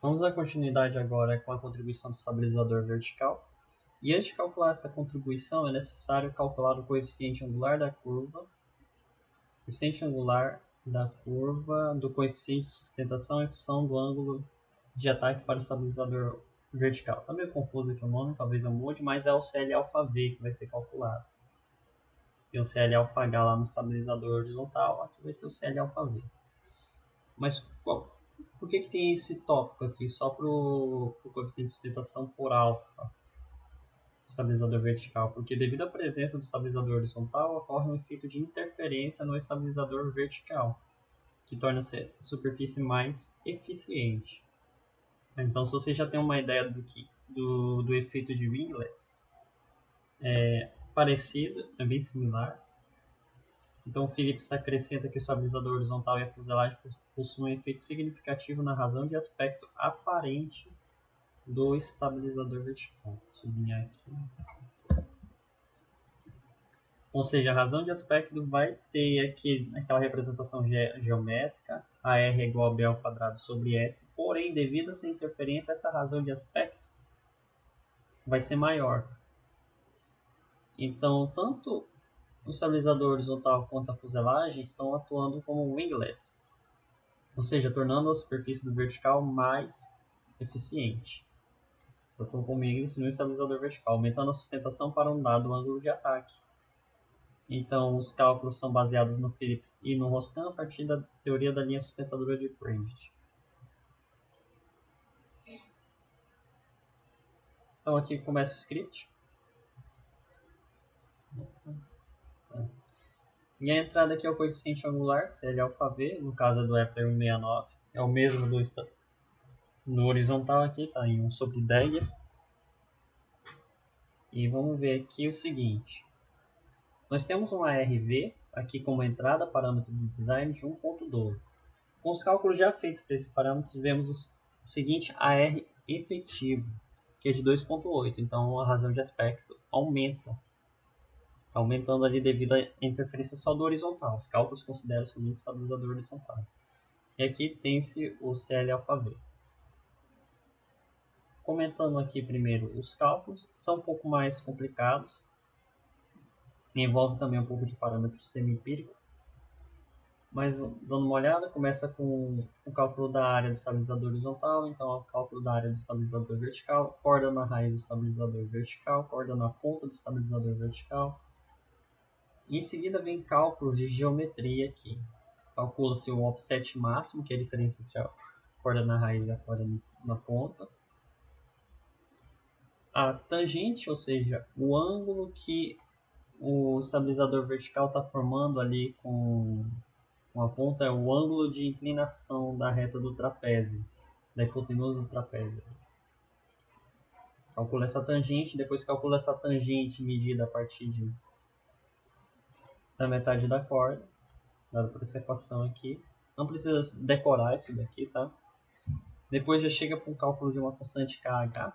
Vamos dar continuidade agora com a contribuição do estabilizador vertical. E antes de calcular essa contribuição, é necessário calcular o coeficiente angular da curva, do coeficiente de sustentação em função do ângulo de ataque para o estabilizador vertical. Está meio confuso aqui o nome, talvez eu mude, mas é o CL-alfa-V que vai ser calculado. Tem o CL-alfa-H lá no estabilizador horizontal, aqui vai ter o CL-alfa-V. Mas por que tem esse tópico aqui só para o coeficiente de sustentação por alfa, estabilizador vertical? Porque devido à presença do estabilizador horizontal, ocorre um efeito de interferência no estabilizador vertical, que torna a superfície mais eficiente. Então, se você já tem uma ideia do efeito de ringlets, é parecido, é bem similar. Então, o Phillips acrescenta que o estabilizador horizontal e a fuselagem possuem um efeito significativo na razão de aspecto aparente do estabilizador vertical. Vou sublinhar aqui. Ou seja, a razão de aspecto vai ter aquela representação geométrica, a R é igual a B ao quadrado sobre S, porém, devido a essa interferência, essa razão de aspecto vai ser maior. Então, tanto o estabilizador horizontal quanto a fuselagem estão atuando como winglets, ou seja, tornando a superfície do vertical mais eficiente. Só atuam como winglets no estabilizador vertical, aumentando a sustentação para um dado ângulo de ataque. Então, os cálculos são baseados no Phillips e no Roscan a partir da teoria da linha sustentadora de Prenditt. Então, aqui começa o script. E a entrada aqui é o coeficiente angular, CL-alfa-V, no caso é do Epler 169. É o mesmo no horizontal aqui, está em 1 sobre 10. E vamos ver aqui o seguinte. Nós temos um ARV aqui como entrada, parâmetro de design de 1.12. Com os cálculos já feitos para esses parâmetros, vemos o seguinte AR efetivo, que é de 2.8. Então a razão de aspecto aumenta. Está aumentando ali devido à interferência só do horizontal. Os cálculos consideram somente estabilizador horizontal. E aqui tem-se o CL-alfa-V. Comentando aqui primeiro os cálculos, são um pouco mais complicados. Envolve também um pouco de parâmetro semi-empírico. Mas dando uma olhada, começa com o cálculo da área do estabilizador horizontal, então é o cálculo da área do estabilizador vertical, corda na raiz do estabilizador vertical, corda na ponta do estabilizador vertical. E em seguida vem cálculos de geometria aqui. Calcula-se o offset máximo, que é a diferença entre a corda na raiz e a corda na ponta. A tangente, ou seja, o ângulo que o estabilizador vertical está formando ali com a ponta, é o ângulo de inclinação da reta do trapézio, da hipotenusa do trapézio. Calcula essa tangente, depois calcula essa tangente medida a partir da metade da corda, dada por essa equação aqui. Não precisa decorar isso daqui, tá? Depois já chega para um cálculo de uma constante KH,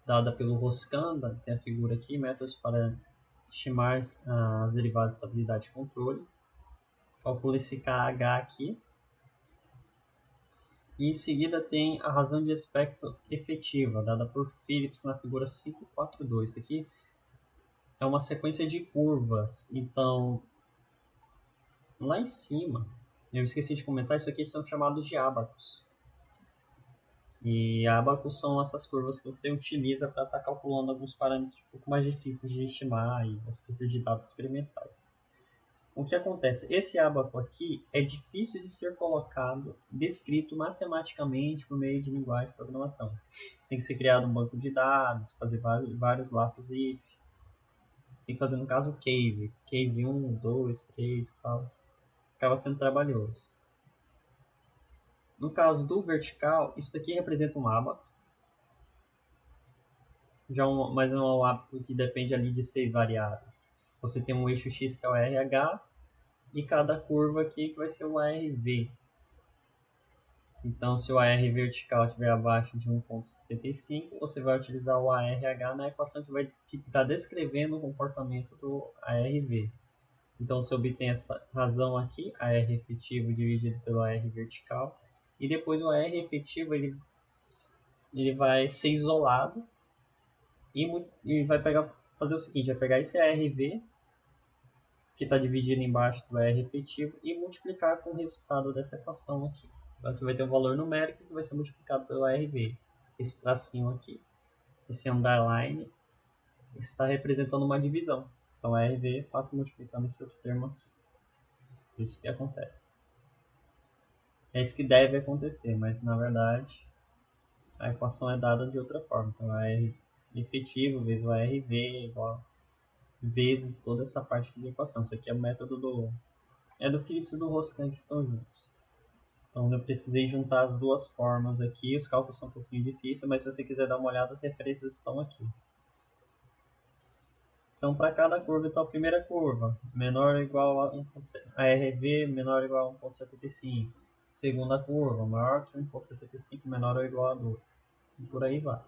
dada pelo Roscan, tem a figura aqui, métodos para estimar as derivadas de estabilidade e controle. Calcula esse KH aqui. E em seguida tem a razão de aspecto efetiva, dada por Phillips na figura 542. Isso aqui é uma sequência de curvas. Então, lá em cima, eu esqueci de comentar, isso aqui são chamados de ábacos. E ábacos são essas curvas que você utiliza para estar calculando alguns parâmetros um pouco mais difíceis de estimar e você precisa de dados experimentais. O que acontece? Esse ábaco aqui é difícil de ser colocado, descrito matematicamente por meio de linguagem de programação. Tem que ser criado um banco de dados, fazer vários laços if. Tem que fazer, no caso, case. Case 1, 2, 3 e tal. Acaba sendo trabalhoso. No caso do vertical, isso aqui representa um abaco. Mas é um abaco que depende ali de 6 variáveis. Você tem um eixo x que é o RH, e cada curva aqui que vai ser o ARV. Então, se o AR vertical estiver abaixo de 1,75, você vai utilizar o ARH na equação que está descrevendo o comportamento do ARV. Então, você obtém essa razão aqui, AR efetivo dividido pelo AR vertical, E depois o AR efetivo ele vai ser isolado e vai fazer o seguinte, vai pegar esse ARV que está dividido embaixo do AR efetivo e multiplicar com o resultado dessa equação aqui. Então aqui vai ter um valor numérico que vai ser multiplicado pelo ARV. Esse tracinho aqui, esse underline, está representando uma divisão. Então a ARV passa multiplicando esse outro termo aqui. Isso que acontece. É isso que deve acontecer, mas na verdade a equação é dada de outra forma. Então a AR efetivo vezes o ARV igual vezes toda essa parte de equação. Isso aqui é o método do Phillips e do Roscan que estão juntos. Então eu precisei juntar as duas formas aqui. Os cálculos são um pouquinho difíceis, mas se você quiser dar uma olhada, as referências estão aqui. Então, para cada curva, então a primeira curva, menor ou igual a 1.7, a RV menor ou igual a 1.75. Segunda curva, maior que 1.75, menor ou igual a 2. E por aí vai.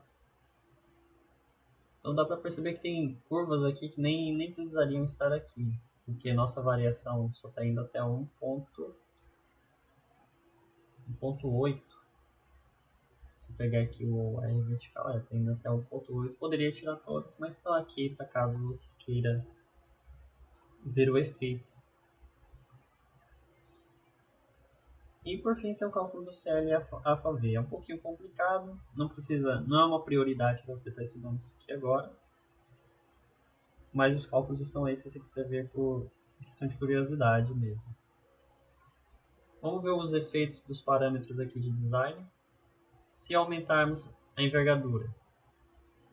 Então dá para perceber que tem curvas aqui que nem precisariam estar aqui, porque nossa variação só está indo até 1.8. Se eu pegar aqui o R vertical, está indo até 1.8. Poderia tirar todas, mas estão aqui para caso você queira ver o efeito. E por fim tem o cálculo do CL AFAV. É um pouquinho complicado, não é uma prioridade para você estar estudando isso aqui agora. Mas os cálculos estão aí se você quiser ver por questão de curiosidade mesmo. Vamos ver os efeitos dos parâmetros aqui de design. Se aumentarmos a envergadura,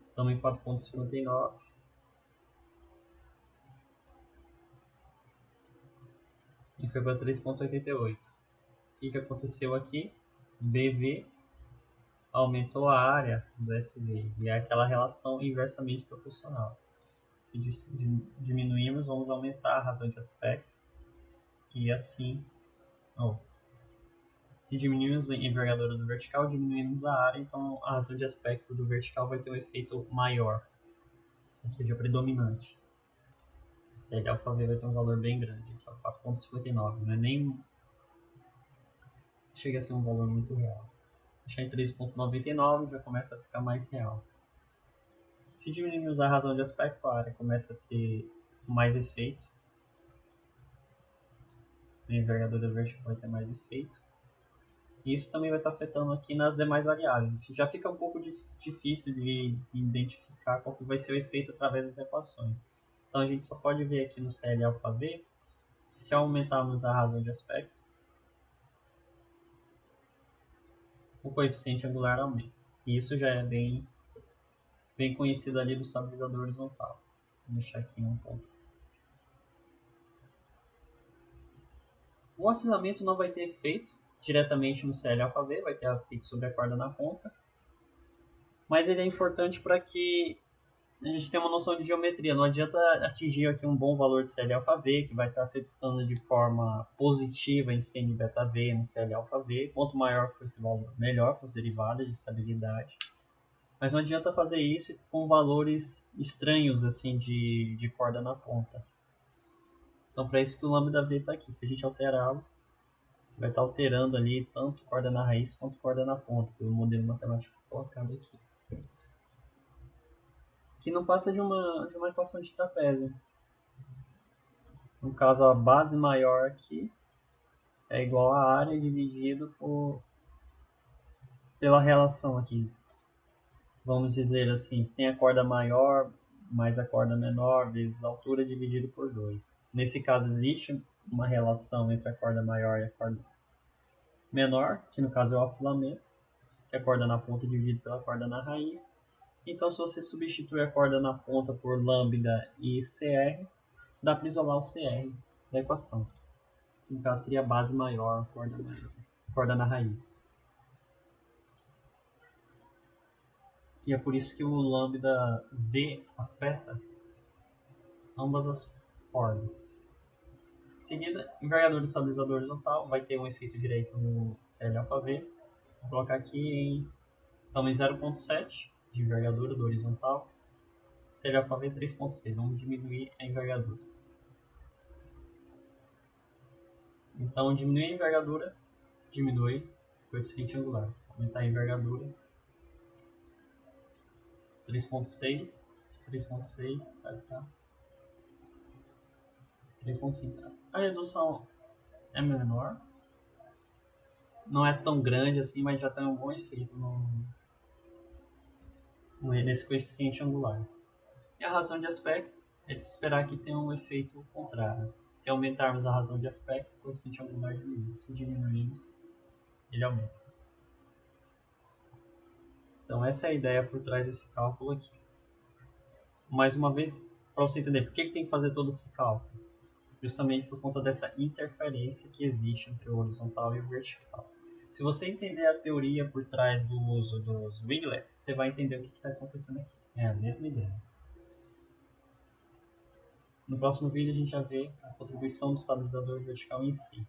estamos em 4.59. E foi para 3.88. O que aconteceu aqui? BV aumentou a área do SV. E é aquela relação inversamente proporcional. Se diminuirmos, vamos aumentar a razão de aspecto. E assim... se diminuirmos a envergadura do vertical, diminuímos a área, então a razão de aspecto do vertical vai ter um efeito maior, ou seja, predominante. O CL alfa V vai ter um valor bem grande, que é 4.59, não é nem... chega a ser um valor muito real. Deixar em 3.99 já começa a ficar mais real. Se diminuirmos a razão de aspecto, a área começa a ter mais efeito. A envergadura vertical vai ter mais efeito. E isso também vai estar afetando aqui nas demais variáveis. Já fica um pouco difícil de identificar qual que vai ser o efeito através das equações. Então a gente só pode ver aqui no CL alfa V que se aumentarmos a razão de aspecto, o coeficiente angular aumenta. E isso já é bem conhecido ali do estabilizador horizontal. Vou deixar aqui um ponto. O afilamento não vai ter efeito diretamente no CL alfa V, vai ter efeito sobre a corda na ponta. Mas ele é importante para que a gente tenha uma noção de geometria. Não adianta atingir aqui um bom valor de CL alfa V, que vai estar afetando de forma positiva em CN beta V no CL alfa V. Quanto maior for esse valor, melhor para as derivadas de estabilidade. Mas não adianta fazer isso com valores estranhos assim de corda na ponta. Então, para isso que o lambda V está aqui. Se a gente alterá-lo, vai estar alterando ali tanto corda na raiz quanto corda na ponta, pelo modelo matemático colocado aqui. Que não passa de uma equação de trapézio. No caso, a base maior aqui é igual a área dividido pela relação aqui. Vamos dizer assim, que tem a corda maior mais a corda menor vezes a altura dividido por 2. Nesse caso, existe uma relação entre a corda maior e a corda menor, que no caso é o afilamento, que é a corda na ponta dividido pela corda na raiz. Então, se você substituir a corda na ponta por lambda e CR, dá para isolar o CR da equação. Que no caso seria a base maior, corda na raiz. E é por isso que o lambda V afeta ambas as cordas. Em seguida, envergadura do estabilizador horizontal vai ter um efeito direito no CL alfa V. Vou colocar aqui então, em 0.7 de envergadura do horizontal. CL alfa V 3.6. Vamos diminuir a envergadura. Então, diminuir a envergadura, diminui o coeficiente angular. Aumentar a envergadura. 3.6. 3.6 vai para 3.5. A redução é menor. Não é tão grande assim, mas já tem um bom efeito nesse coeficiente angular. E a razão de aspecto é de se esperar que tenha um efeito contrário. Se aumentarmos a razão de aspecto, o coeficiente angular diminui. Se diminuirmos, ele aumenta. Então essa é a ideia por trás desse cálculo aqui. Mais uma vez, para você entender por que tem que fazer todo esse cálculo. Justamente por conta dessa interferência que existe entre o horizontal e o vertical. Se você entender a teoria por trás do uso dos winglets, você vai entender o que está acontecendo aqui. É a mesma ideia. No próximo vídeo a gente já vê a contribuição do estabilizador vertical em si.